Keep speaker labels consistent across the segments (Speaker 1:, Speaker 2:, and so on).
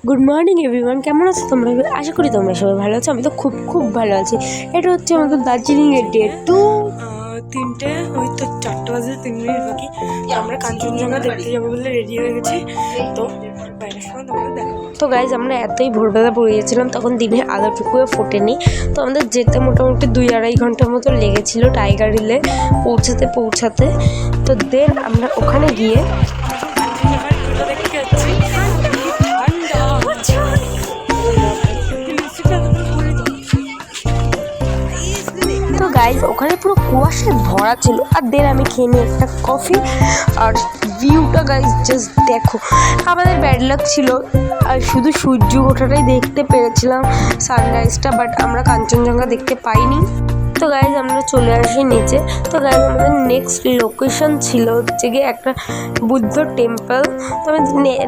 Speaker 1: Good morning everyone, কেমন আছো তোমরা? আশা করি তোমরা সবাই ভালো আছো। আমি তো খুব খুব ভালো আছি। এটা হচ্ছে আমাদের দার্জিলিংয়ের ডে 2।
Speaker 2: 3টে, ওই তো 4টা বাজে 3 মিনিট বাকি। আমরা কাঞ্চনজঙ্ঘা দেখতে যাবো বলে রেডি হয়ে গেছি। তো বাইরের সময় তোমাদের দেখো।
Speaker 1: তো গাইজ, আমরা এতই ভোরবেলা পড়ে গেছিলাম, তখন দিনে আলোটুকুও ফোটেনি। তো আমাদের যেতে মোটামুটি 2-2.5 ঘন্টার মতো লেগেছিল টাইগার হিলে পৌঁছাতে। তো দেন আমরা ওখানে গিয়ে তো গাইজ ওখানে পুরো কুয়াশায় ভরা ছিল। আর দেন আমি খেয়ে নিই একটা কফি। আর ভিউটা গাইজ জাস্ট দেখো। আমাদের ব্যাড লাক ছিল আর শুধু সূর্য ওঠাটাই দেখতে পেরেছিলাম, সানরাইজটা, বাট আমরা কাঞ্চনজঙ্ঘা দেখতে পাইনি। তো গাইজ আমরা চলে আসি নিচে। তো গাইজ আমাদের নেক্সট লোকেশন ছিল হচ্ছে গিয়ে একটা বুদ্ধ টেম্পল। তো আমি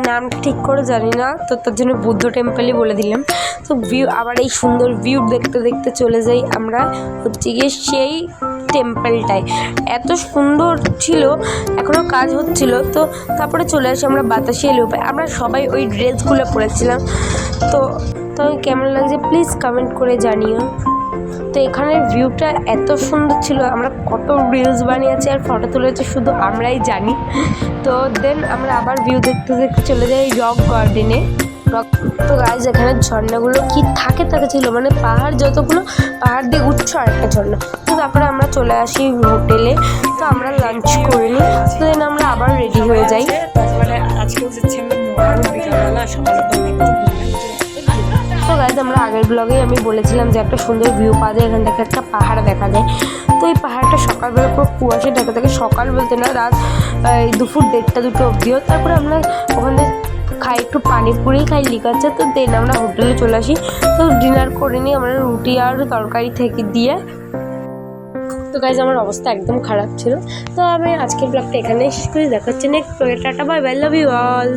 Speaker 1: নামটা ঠিক করে জানি না, তো তার জন্য বুদ্ধ টেম্পলই বলে দিলাম। তো ভিউ, আবার এই সুন্দর ভিউ দেখতে দেখতে চলে যাই আমরা হচ্ছে গিয়ে সেই টেম্পলটায়। এত সুন্দর ছিল, এখনও কাজ হচ্ছিল। তো তারপরে চলে আসি আমরা বাতাসি লুপে। আমরা সবাই ওই ড্রেসগুলো পরেছিলাম। তো কেমন লাগছে প্লিজ কমেন্ট করে জানিও। তো এখানের ভিউটা এত সুন্দর ছিল, আমরা কত রিলস বানিয়েছি আর ফটো তুলেছি শুধু আমরাই জানি। তো দেন আমরা আবার ভিউ দেখতে দেখতে চলে যাই রক গার্ডেনে। তো গাইজ এখানে ঝর্ণাগুলো কি থাকে ছিল, মানে পাহাড় যতগুলো, পাহাড় দিয়ে উঠছো আর একটা ঝর্ণা। তো তারপরে আমরা চলে আসি হোটেলে। তো আমরা লাঞ্চ করে নিই। তো দেন আমরা আবার রেডি হয়ে যাই।
Speaker 2: তারপরে আজকেও যাচ্ছি আমরা বিকালবেলা,
Speaker 1: তো গাইজ আমরা আগের ব্লগে আমি বলেছিলাম যে একটা সুন্দর ভিউ পাওয়া যায়, এখান থেকে একটা পাহাড় দেখা যায়। তো এই পাহাড়টা সকালবেলা পুরো কুয়াশা ঢাকা থাকে, সকাল বলতে না, রাত দুপুর 1:30-2 অবধিও। তারপরে আমরা ওখানে খাই, একটু পানিপুরি খাই, লিকাচ্ছে। তো দেন আমরা হোটেলে চলে আসি। তো ডিনার করে নিই আমরা রুটি আর তরকারি থেকে দিয়ে। তো গাইজ আমার অবস্থা একদম খারাপ ছিল। তো আমি আজকের ব্লগটা এখানেই শেষ করি। দেখা হচ্ছে next. Tata, bye bye, love you all.